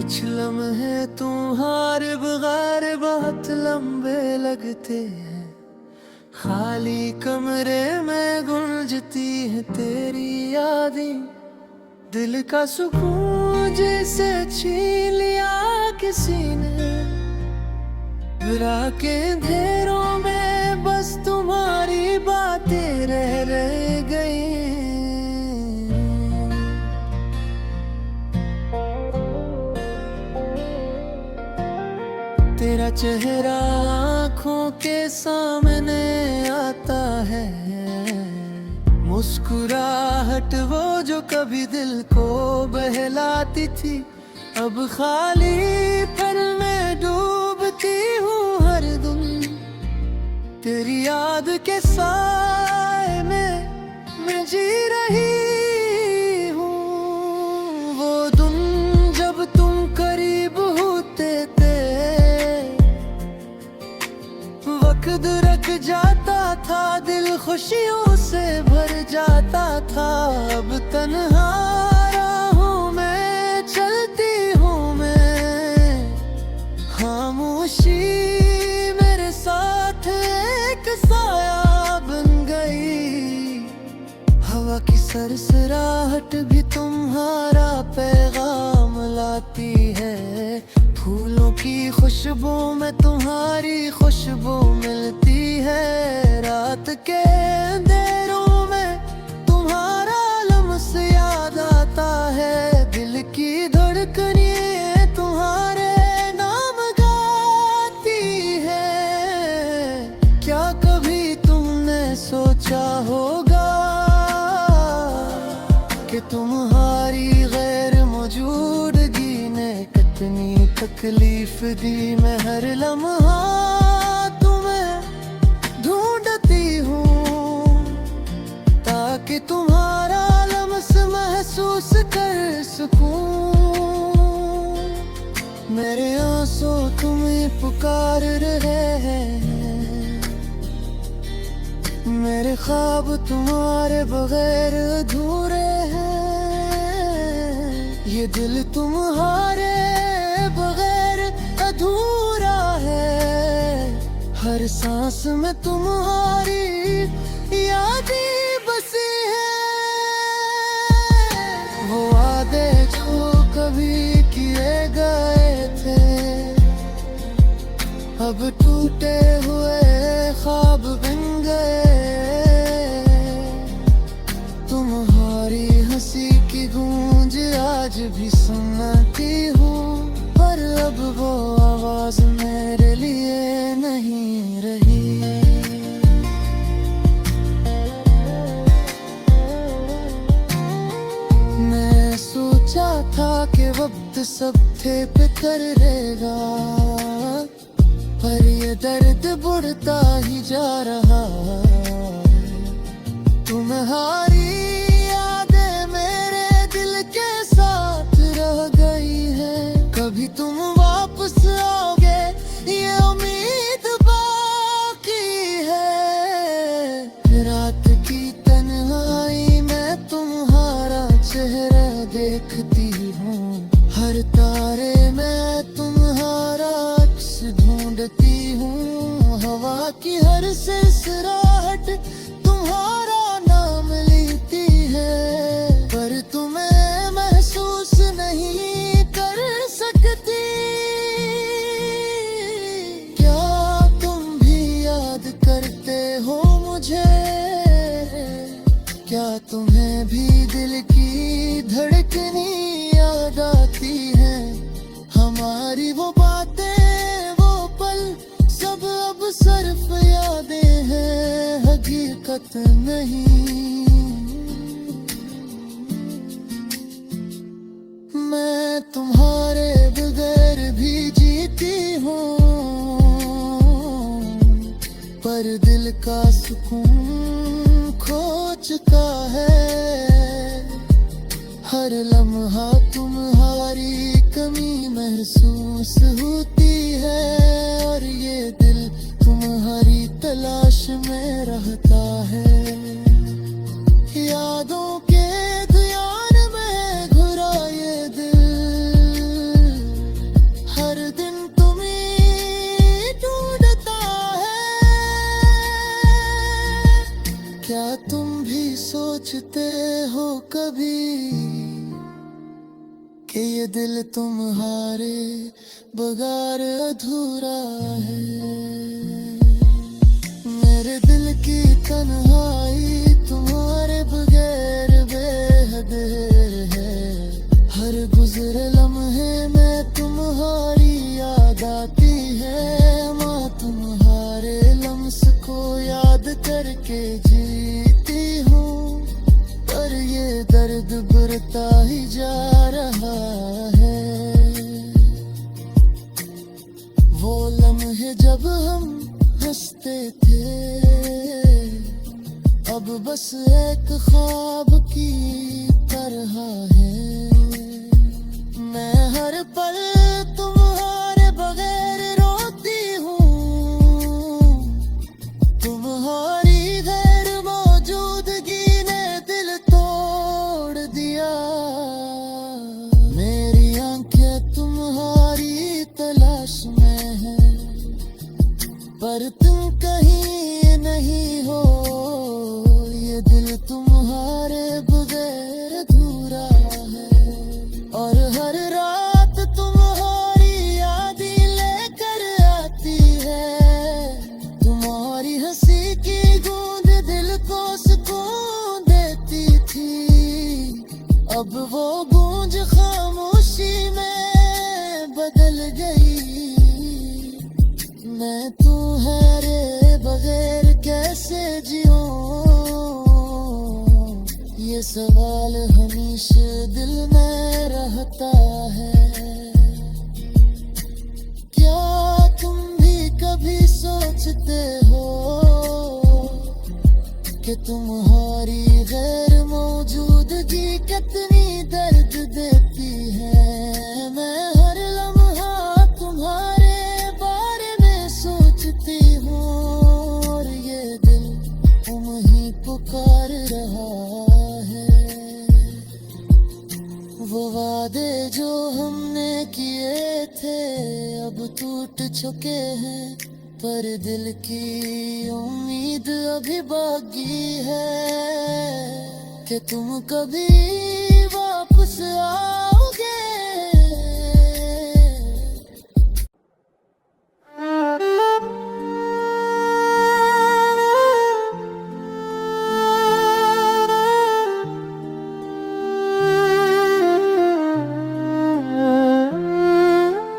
कुछ लम्हे तुम्हारे बगैर बहुत लंबे लगते हैं। खाली कमरे में गुंजती है तेरी यादें। दिल का सुकून जैसे छीन लिया किसी ने। रात के अंधेरों में बस तुम्हारी बातें रह गई। तेरा चेहरा आँखों के सामने आता है। मुस्कुराहट वो जो कभी दिल को बहलाती थी, अब खाली पल में डूबती हूँ हर दिन। तेरी याद के साए में मैं जी रही हूँ। वो दिन जब तुम करीब होते थे, वक्त रख जाता था, दिल खुशियों से भर जाता था। अब तन्हा राहों में चलती हूँ मैं। खामोशी मेरे साथ एक साया बन गई। हवा की सरसराहट भी तुम्हारा पैगाम लाती है। फूलों की खुशबू में तुम्हारी खुशबू मिलती है। रात के अंधेरों में तुम्हारा लम्स याद आता है। दिल की धड़कनें तुम्हारे नाम गाती है। क्या कभी तुमने सोचा होगा कि तुम्हारी गैर मौजूदगी ने कितनी तकलीफ दी। मैं हर लम्हा तुम्हें ढूंढती हूँ, ताकि तुम्हारा लम्स महसूस कर सकूं। मेरे आंसू तुम्हें पुकार रहे हैं। मेरे ख्वाब तुम्हारे बगैर अधूरे हैं। ये दिल तुम्हारे बगैर अधूरा है। हर सांस में तुम्हारी यादें बसी है। वो वादे जो कभी किए गए थे, अब टूटे हुए ख्वाब बन गए। तुम्हारी हंसी की गूंज आज भी सुनती हूँ, पर अब वो आवाज मेरे लिए नहीं रही। मैं सोचा था कि वक्त सब थे पे करेगा, पर ये दर्द बढ़ता ही जा रहा। तुम्हारी यादें मेरे दिल के साथ रह गई है। कभी तुम वापस आओगे ये उम्मीद बाकी है। रात की तन्हाई में तुम्हारा चेहरा देखती हूँ। हर तारे में तुम्हारा अक्स ढूंढती हूँ। हवा की हर सरसराहट तुम्हारा नाम लेती है, पर तुम्हें महसूस नहीं कर सकती। क्या तुम भी याद करते हो मुझे? क्या तुम्हें भी दिल की धड़कनी याद आती है? हमारी वो बातें वो पल सब अब सिर्फ यादें हैं, हकीकत नहीं। मैं तुम्हारे बगैर भी जीती हूँ, पर दिल का सुकून खो चुका है। हर लम्हा तुम्हारी कमी महसूस होती है, और ये दिल तुम्हारी तलाश में रहता है। यादों के ध्यान में घुरा ये दिल सोचते हो कभी कि ये दिल तुम्हारे बगैर अधूरा है? मेरे दिल की तन्हाई तुम्हारे बगैर बेहद है। हर गुजरे लम्हे में तुम्हारी याद आती है। माँ तुम्हारे लम्स को याद करके जीती हूँ, पर ये दर्द बढ़ता ही जा रहा है। वो लम्हे जब हम हंसते थे, अब बस एक ख्वाब की तरह है। मैं हर पल तुम्हारे बगैर रोती हूँ। तुम्हारी गैर मौजूदगी ने दिल तोड़ दिया। मेरी आंखें तुम्हारी तलाश में है, पर तुम कहीं नहीं हो। ये दिल तुम्हारे बगैर अधूरा है। और हर रात तुम्हारी याद लेकर आती है। तुम्हारी हंसी की गूंज दिल को सुकून देती थी। अब वो गूंज खामोशी में बदल गई। मैं तुम्हारे बगैर कैसे जीऊं? ये सवाल हमेशा दिल में रहता है। क्या तुम भी कभी सोचते हो कि तुम्हारी गैर मौजूदगी कितनी दर्द देती है? मैं हर लम्हा तुम्हारे बारे में सोचती हूँ, और ये दिल तुम ही पुकार रहा है। वो वादे जो हमने किए थे अब टूट चुके हैं, पर दिल की उम्मीद अभी बाकी है कि तुम कभी वापस आओगे।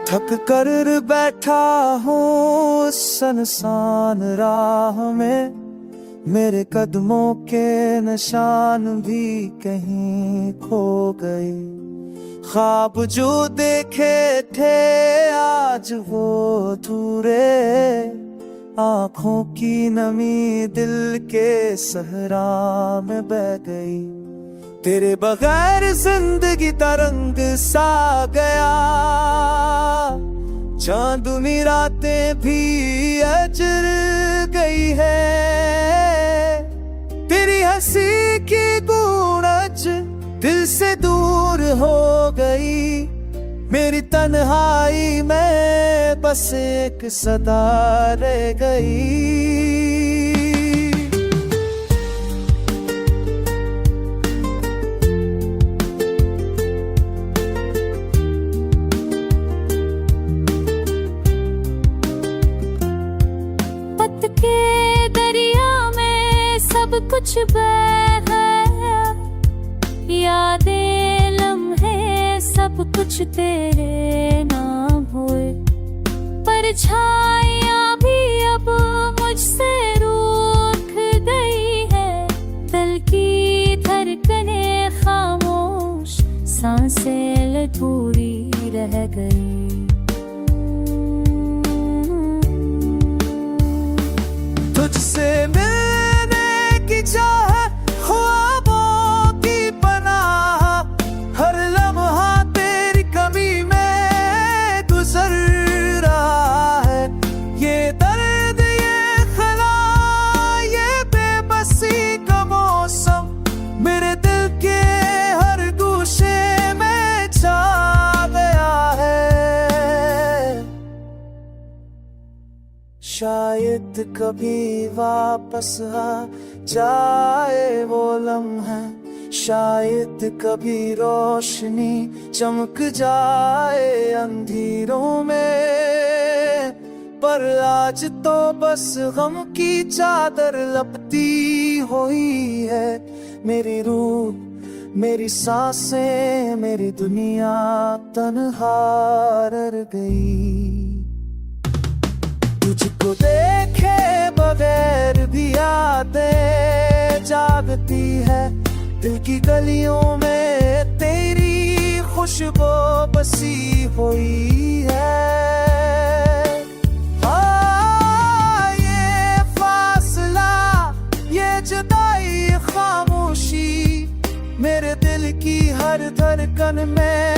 थक कर बैठा हूँ सुनसान राह में, मेरे कदमों के निशान भी कहीं खो गए। ख्वाब जो देखे थे आज वो अधूरे, आँखों की नमी दिल के सहरा में बह गई। तेरे बगैर जिंदगी तरंग सा गया, चांदनी रातें भी अजर गई है। तेरी हंसी की गूंज दिल से दूर हो गई। मेरी तन्हाई में बस एक सदा रह गई। के दरिया में सब कुछ बह गया, यादें लम्हे सब कुछ तेरे नाम हुए। परछाइयाँ भी अब मुझसे रूठ गई है, दिल की धड़कनें खामोश, सांसें अधूरी रह गई। तुझसे मिलने की चाहत, ख्वाबों की पनाह, हर लम्हा तेरी कमी में गुजर रहा है। ये दर्द, ये खला, ये बेबसी का मौसम मेरे दिल के हर गोशे में छा गया है। शायद कभी वापस आ जाए वो लम्हा, शायद कभी रोशनी चमक जाए अंधेरों में। पर आज तो बस गम की चादर लपटी हुई है। मेरी रूह, मेरी सांसें, मेरी दुनिया तन्हा रह गई। तुझको देखे बगैर भी यादें जागती है। दिल की गलियों में तेरी खुशबू बसी हुई है। हाँ, ये फासला, ये जुदाई, खामोशी मेरे दिल की हर धड़कन में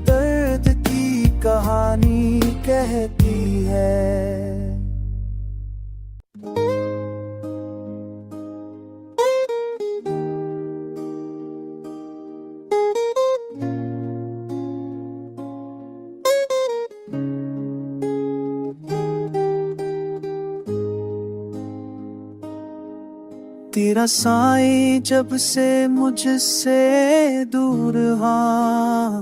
दर्द की कहानी कहती है। तेरा साईं जब से मुझसे दूर, हाँ,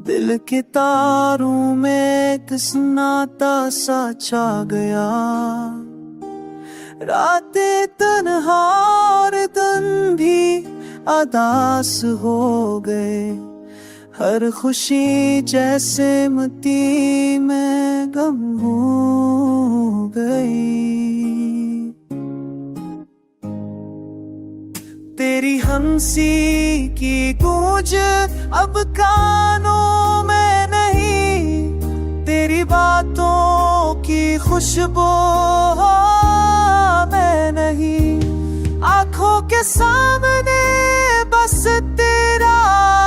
दिल के तारों में एक नाता सा छा गया। रातें तन्हा और दिन भी अदास हो गए। हर खुशी जैसे मिट्टी में गम हो गई। तेरी हंसी की गूंज अब कानों में नहीं, तेरी बातों की खुशबू में नहीं। आंखों के सामने बस तेरा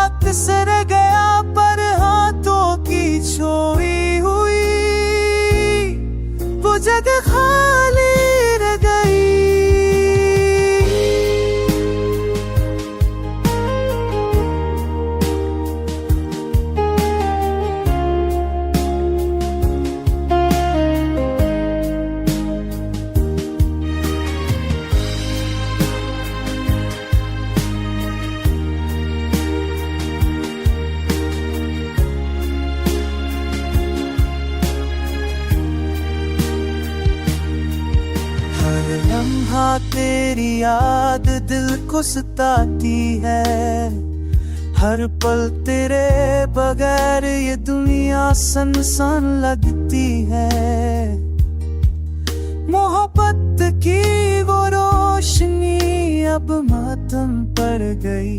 अक्सर गया, पर हाथों की छोड़ी हुई वो जगह खाली रह गई। लम्हा तेरी याद दिल को सताती है। हर पल तेरे बगैर ये दुनिया सुनसान लगती है। मोहब्बत की वो रोशनी अब मातम पड़ गई।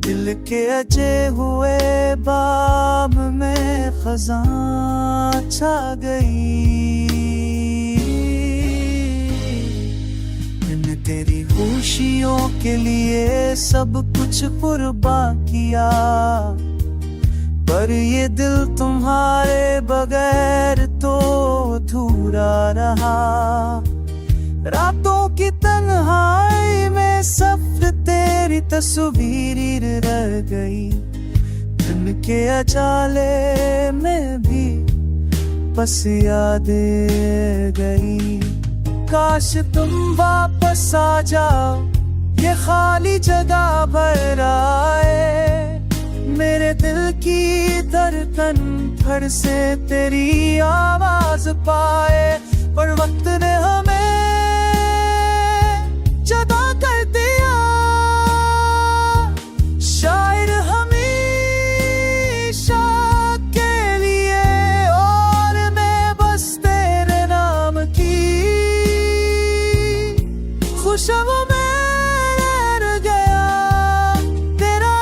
दिल के अजे हुए बाब में खज़ां छा गई। तेरी खुशियों के लिए सब कुछ कुर्बान किया, पर ये दिल तुम्हारे बगैर तो अधूरा रहा। रातों की तन्हाई में सफ़र तेरी तस्वीर रह गई। दिन के अचाले में भी बस यादें गई। काश तुम वापस आ जाओ, ये खाली जगह भर आए। मेरे दिल की धड़कन फिर से तेरी आवाज पाए। पर वक्त ने हमें जुदा कर दिया। शायद हमेशा के लिए, और मैं बस तेरे नाम की खुशबू में रह गया। तेरा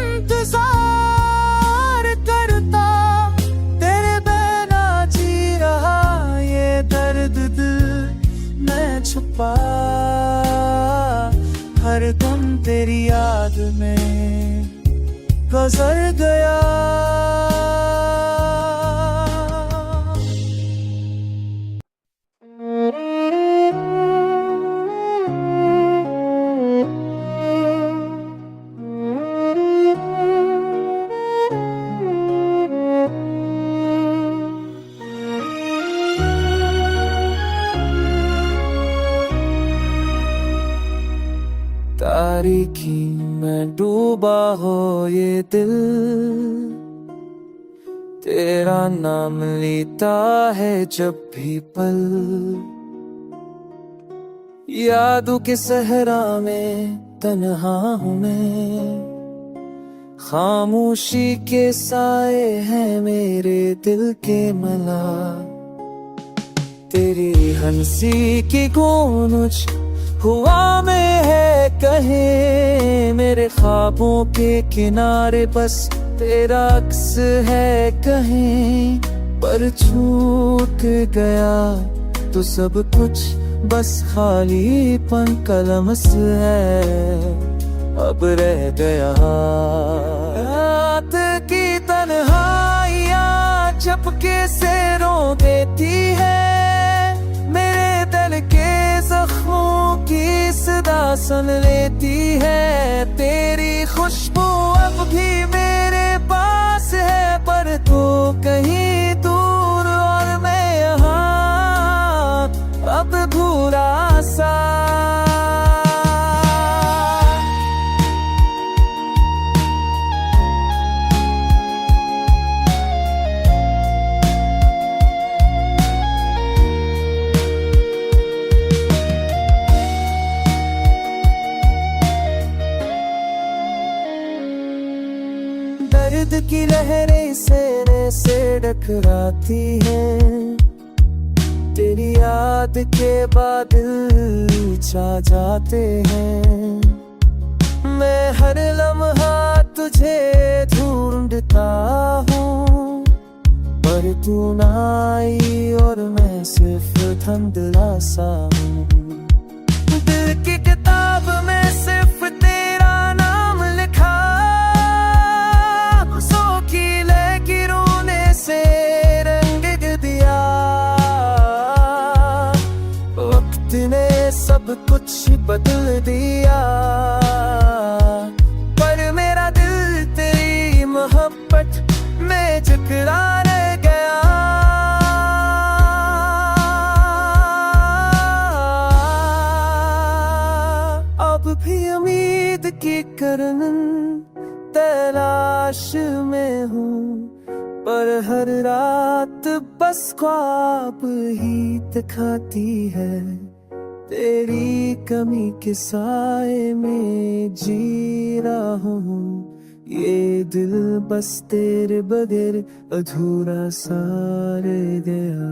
इंतजार करता, तेरे बिना जी रहा। ये दर्द दिल में छुपा, हर दम तेरी याद में गुजर गया। तारीखी में डूबा हो ये दिल, तेरा नाम लेता है जब भी पल। यादों के सहरा में तन्हा हूँ मैं, खामोशी के साए हैं मेरे दिल के मला। तेरी हंसी की गूंज हुआ में है कहीं, मेरे ख्वाबों के किनारे बस तेरा अक्स है कहीं। पर छूट गया तो सब कुछ, बस खालीपन का लम्स है अब रह गया। रात की तन्हाइयाँ झपके से रो देती है, मेरे दिल के जख्मों की सदा सुन लेती है। तेरी खुशबू अब भी मेरे पास है, पर तू कहीं दूर और मैं यहाँ अब भूला सा। दर्द की लहरें सीने से टकराती हैं, तेरी याद के बादल छा जाते हैं। मैं हर लम्हा तुझे ढूंढता हूँ, पर तू ना आई और मैं सिर्फ धुंधला सा हूँ। दिल की किताब में सिर्फ तेरा नाम लिखा, सो की लकीरों ने से रंग दिया। वक्त ने सब कुछ बदल दिया, पर मेरा दिल तेरी मोहब्बत में जकड़ा रह गया। अब भी उम्मीद की करन तलाश में हूँ, पर हर रात बस ख्वाब ही दिखाती है। तेरी कमी के साए में जी रहा हूँ, ये दिल बस तेरे बगैर अधूरा सा रह गया।